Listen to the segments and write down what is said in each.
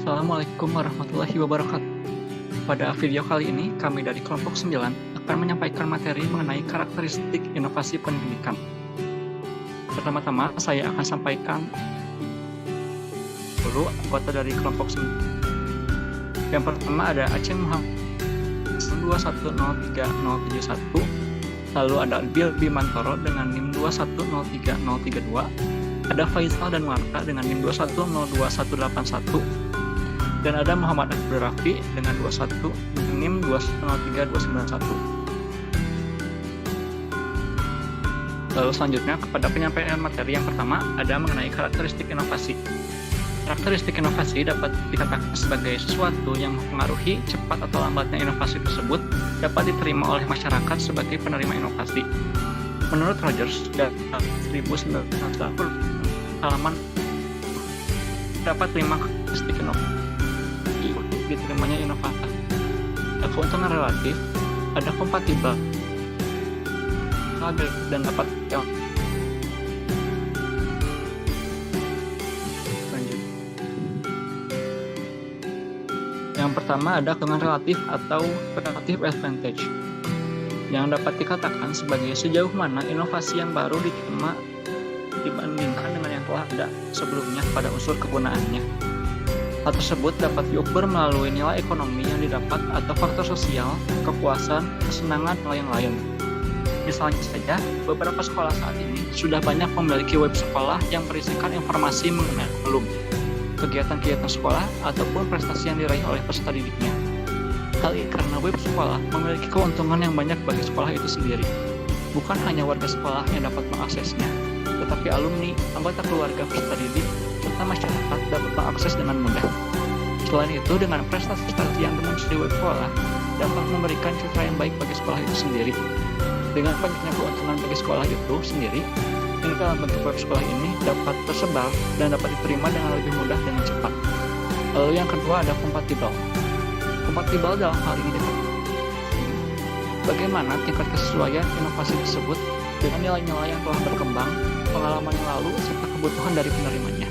Assalamualaikum warahmatullahi wabarakatuh. Pada video kali ini, kami dari kelompok 9 akan menyampaikan materi mengenai karakteristik inovasi pendidikan. Pertama-tama, saya akan sampaikan dulu anggota dari kelompok 9. Yang pertama ada Aceh Muhammad 2103071, lalu ada Bill Bimantoro dengan NIM 2103032, ada Faisal dan Warta dengan NIM 2102181, dan ada Muhammad Abdul Rafi dengan NIM 2103291. Lalu selanjutnya kepada penyampaian materi yang pertama ada mengenai karakteristik inovasi. Karakteristik inovasi dapat dikatakan sebagai sesuatu yang mempengaruhi cepat atau lambatnya inovasi tersebut dapat diterima oleh masyarakat sebagai penerima inovasi. Menurut Rogers dan 1980 halaman dapat 5 karakteristik inovasi diterimanya inovasi. Ada keuntungan relatif, ada kompatibel, dan dapat lanjut. Yang pertama ada keuntungan relatif atau relative advantage, yang dapat dikatakan sebagai sejauh mana inovasi yang baru diterima dibandingkan dengan yang telah ada sebelumnya pada unsur kegunaannya. Hal tersebut dapat diukur melalui nilai ekonomi yang didapat atau faktor sosial, kepuasan, kesenangan, dan lain-lain. Misalnya saja, beberapa sekolah saat ini sudah banyak memiliki web sekolah yang berisikan informasi mengenai kurikulum, kegiatan-kegiatan sekolah, ataupun prestasi yang diraih oleh peserta didiknya. Hal ini karena web sekolah memiliki keuntungan yang banyak bagi sekolah itu sendiri. Bukan hanya warga sekolah yang dapat mengaksesnya, tetapi alumni, anggota keluarga peserta didik, serta masyarakat dapat mengakses dengan mudah. Selain itu, dengan prestasi yang dimuncul di web sekolah dapat memberikan citra yang baik bagi sekolah itu sendiri. Dengan banyaknya keuntungan bagi sekolah itu sendiri, ini dalam bentuk web sekolah ini dapat tersebar dan dapat diterima dengan lebih mudah dengan cepat. Lalu yang kedua ada kompatibel. Kompatibel dalam hal ini bagaimana tingkat kesesuaian inovasi tersebut dengan nilai-nilai yang telah berkembang, pengalaman yang lalu, serta kebutuhan dari penerimanya.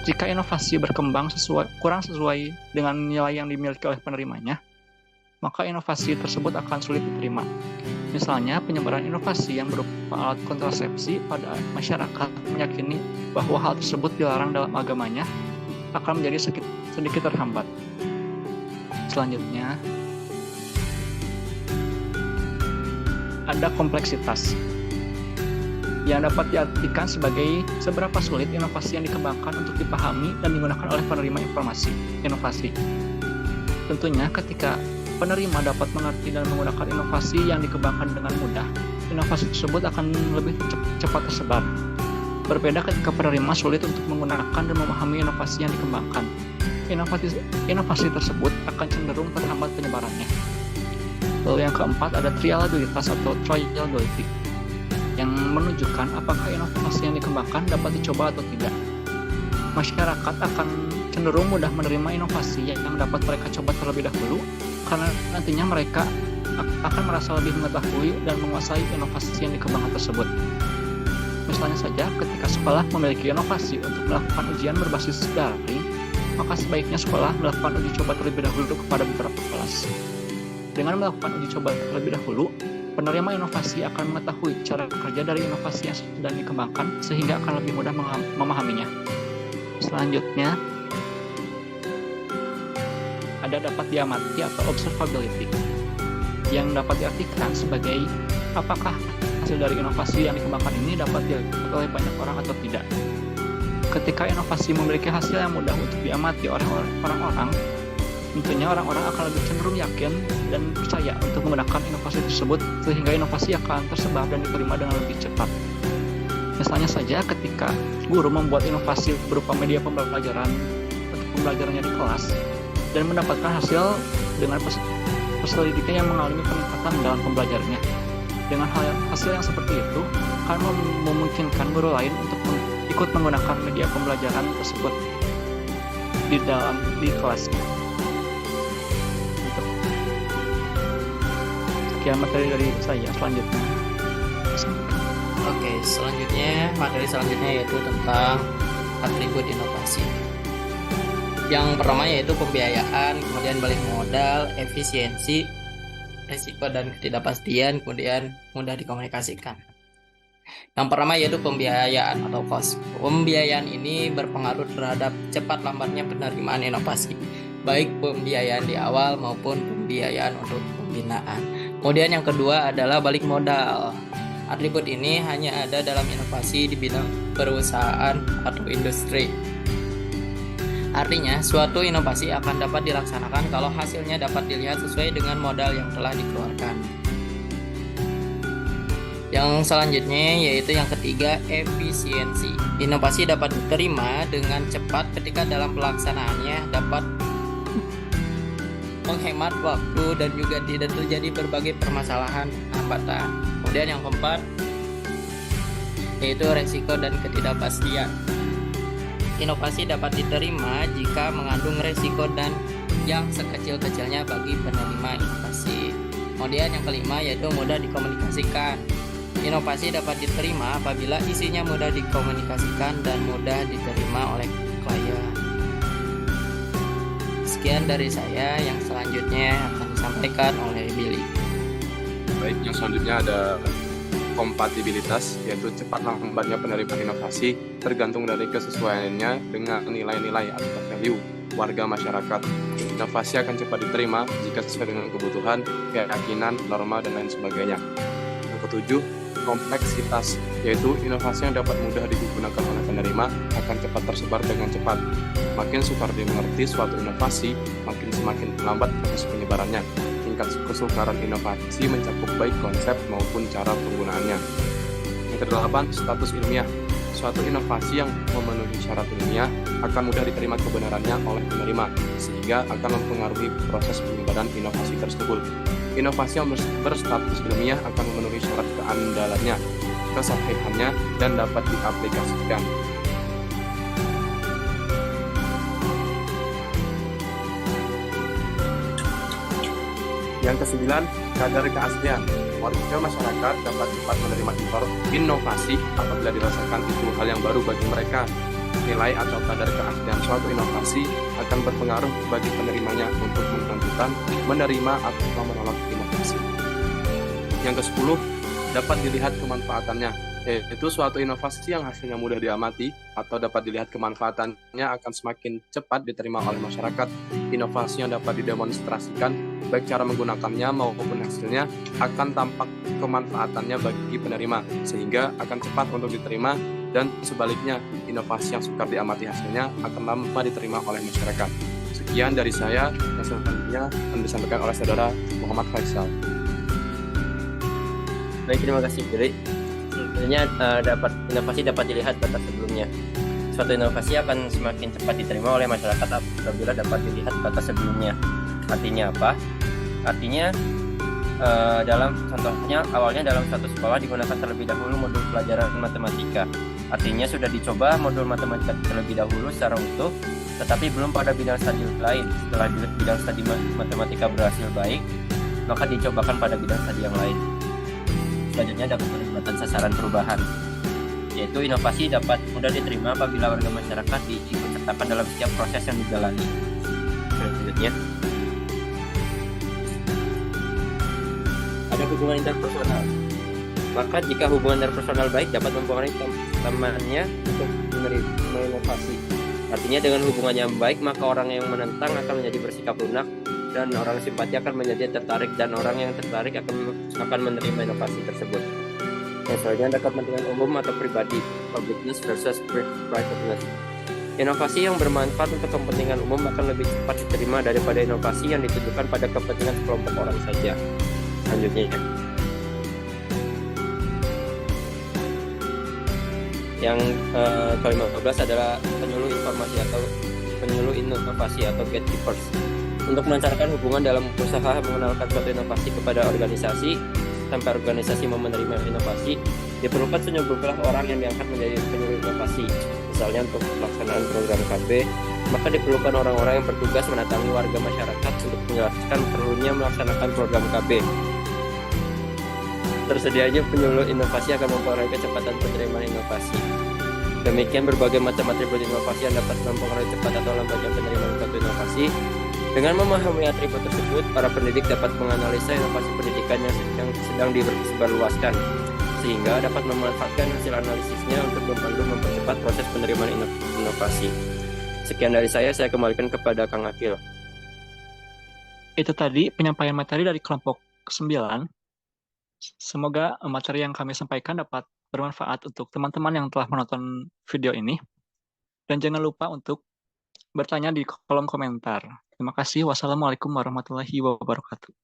Jika inovasi berkembang kurang sesuai dengan nilai yang dimiliki oleh penerimanya, maka inovasi tersebut akan sulit diterima. Misalnya, penyebaran inovasi yang berupa alat kontrasepsi pada masyarakat meyakini bahwa hal tersebut dilarang dalam agamanya akan menjadi sedikit terhambat. Selanjutnya, ada kompleksitas, yang dapat diartikan sebagai seberapa sulit inovasi yang dikembangkan untuk dipahami dan digunakan oleh penerima inovasi. Tentunya ketika penerima dapat mengerti dan menggunakan inovasi yang dikembangkan dengan mudah, inovasi tersebut akan lebih cepat tersebar. Berbeda ketika penerima sulit untuk menggunakan dan memahami inovasi yang dikembangkan. Inovasi tersebut akan cenderung terhambat penyebarannya. Lalu yang keempat ada trialabilitas atau trialability, yang menunjukkan apakah inovasi yang dikembangkan dapat dicoba atau tidak. Masyarakat akan cenderung mudah menerima inovasi yang dapat mereka coba terlebih dahulu, karena nantinya mereka akan merasa lebih mengetahui dan menguasai inovasi yang dikembangkan tersebut. Misalnya saja, ketika sekolah memiliki inovasi untuk melakukan ujian berbasis daring, maka sebaiknya sekolah melakukan uji coba terlebih dahulu kepada beberapa kelas. Dengan melakukan uji coba terlebih dahulu, penerima inovasi akan mengetahui cara kerja dari inovasi yang sedang dikembangkan sehingga akan lebih mudah memahaminya. Selanjutnya, ada dapat diamati atau observability, yang dapat diartikan sebagai apakah hasil dari inovasi yang dikembangkan ini dapat dilihat oleh banyak orang atau tidak. Ketika inovasi memiliki hasil yang mudah untuk diamati oleh orang-orang, tentunya orang-orang akan lebih cenderung yakin dan percaya untuk menggunakan inovasi tersebut sehingga inovasi akan tersebar dan diterima dengan lebih cepat. Misalnya saja ketika guru membuat inovasi berupa media pembelajaran untuk pembelajarannya di kelas dan mendapatkan hasil dengan peserta didiknya yang mengalami peningkatan dalam pembelajarannya. Dengan hasil yang seperti itu akan memungkinkan guru lain untuk ikut menggunakan media pembelajaran tersebut di kelasnya. Sekian materi dari saya. Selanjutnya Oke, selanjutnya materi selanjutnya yaitu tentang atribut inovasi. Yang pertama yaitu pembiayaan, kemudian balik modal, efisiensi, resiko dan ketidakpastian, kemudian mudah dikomunikasikan. Yang pertama yaitu pembiayaan atau cost. Pembiayaan ini berpengaruh terhadap cepat lambatnya penerimaan inovasi, baik pembiayaan di awal maupun pembiayaan untuk pembinaan. Kemudian yang kedua adalah balik modal. Atribut ini hanya ada dalam inovasi di bidang perusahaan atau industri. Artinya, suatu inovasi akan dapat dilaksanakan kalau hasilnya dapat dilihat sesuai dengan modal yang telah dikeluarkan. Yang selanjutnya yaitu yang ketiga, efisiensi. Inovasi dapat diterima dengan cepat ketika dalam pelaksanaannya dapat menghemat waktu dan juga tidak terjadi berbagai permasalahan hambatan. Kemudian yang keempat yaitu resiko dan ketidakpastian. Inovasi dapat diterima jika mengandung resiko dan yang sekecil-kecilnya bagi penerima inovasi. Kemudian yang kelima yaitu mudah dikomunikasikan. Inovasi dapat diterima apabila isinya mudah dikomunikasikan dan mudah diterima oleh klien. Sekian dari saya, yang selanjutnya akan disampaikan oleh Billy. Baik, yang selanjutnya ada kompatibilitas, yaitu cepat lambatnya penerimaan inovasi tergantung dari kesesuaiannya dengan nilai-nilai atau value warga masyarakat. Inovasi akan cepat diterima jika sesuai dengan kebutuhan, keyakinan, norma, dan lain sebagainya. Yang ketujuh, kompleksitas, yaitu inovasi yang dapat mudah digunakan oleh penerima akan cepat tersebar dengan cepat. Makin sukar dimengerti suatu inovasi, semakin lambat proses penyebarannya. Tingkat kesukaran inovasi mencakup baik konsep maupun cara penggunaannya. Yang kedelapan, status ilmiah. Suatu inovasi yang memenuhi syarat ilmiah akan mudah diterima kebenarannya oleh penerima, sehingga akan mempengaruhi proses penyebaran inovasi tersebut. Inovasi yang berstatus ilmiah akan memenuhi syarat keandalannya, kesahihannya, dan dapat diaplikasikan. Yang kesembilan, kadar keaslian. Warga masyarakat dapat cepat menerima inovasi apabila dirasakan itu hal yang baru bagi mereka. Nilai atau kadar keaslian suatu inovasi akan berpengaruh bagi penerimanya untuk menentukan, menerima atau menolak inovasi. Yang ke-10, dapat dilihat kemanfaatannya, yaitu suatu inovasi yang hasilnya mudah diamati atau dapat dilihat kemanfaatannya akan semakin cepat diterima oleh masyarakat. Inovasi yang dapat didemonstrasikan, baik cara menggunakannya maupun hasilnya, akan tampak kemanfaatannya bagi penerima, sehingga akan cepat untuk diterima, dan sebaliknya, inovasi yang sukar diamati hasilnya akan lama diterima oleh masyarakat. Sekian dari saya, yang selanjutnya akan disampaikan oleh Saudara Muhammad Faisal. Baik, terima kasih Billy. Sebenarnya inovasi dapat dilihat batas sebelumnya. Suatu inovasi akan semakin cepat diterima oleh masyarakat apabila dapat dilihat batas sebelumnya. Artinya apa? Artinya contohnya awalnya dalam suatu sekolah digunakan terlebih dahulu modul pelajaran matematika. Artinya sudah dicoba modul matematika terlebih dahulu secara utuh, tetapi belum pada bidang studi lain. Setelah bidang studi matematika berhasil baik, maka dicobakan pada bidang studi yang lain. Selanjutnya dapat peningkatan sasaran perubahan, yaitu inovasi dapat mudah diterima apabila warga masyarakat diikut sertakan dalam setiap proses yang dijalani. Selanjutnya ada hubungan interpersonal. Maka jika hubungan interpersonal baik dapat mempengaruhi temannya untuk menerima inovasi. Artinya dengan hubungan yang baik maka orang yang menentang akan menjadi bersikap lunak dan orang simpati akan menjadi tertarik dan orang yang tertarik akan menerima inovasi tersebut. Yang selanjutnya ada kepentingan umum atau pribadi, publicness versus privateness. Inovasi yang bermanfaat untuk kepentingan umum akan lebih cepat diterima daripada inovasi yang ditujukan pada kepentingan sekelompok orang saja. Selanjutnya, yang ke-15 adalah penyuluh informasi atau penyuluh inovasi atau gatekeepers. Untuk melancarkan hubungan dalam usaha mengenalkan suatu inovasi kepada organisasi, sampai organisasi mau menerima inovasi, diperlukan sejumlah orang yang diangkat menjadi penyuluh inovasi. Misalnya untuk pelaksanaan program KB, maka diperlukan orang-orang yang bertugas mendatangi warga masyarakat untuk menjelaskan perlunya melaksanakan program KB. Tersedianya penyuluh inovasi akan mempengaruhi kecepatan penerimaan inovasi. Demikian berbagai macam atribut inovasi yang dapat mempengaruhi cepat atau lambatnya penerimaan suatu inovasi. Dengan memahami atribut tersebut, para pendidik dapat menganalisa inovasi pendidikan yang sedang disebarluaskan, sehingga dapat memanfaatkan hasil analisisnya untuk mempercepat proses penerimaan inovasi. Sekian dari saya kembalikan kepada Kang Akil. Itu tadi penyampaian materi dari kelompok 9. Semoga materi yang kami sampaikan dapat bermanfaat untuk teman-teman yang telah menonton video ini. Dan jangan lupa untuk bertanya di kolom komentar. Terima kasih. Wassalamualaikum warahmatullahi wabarakatuh.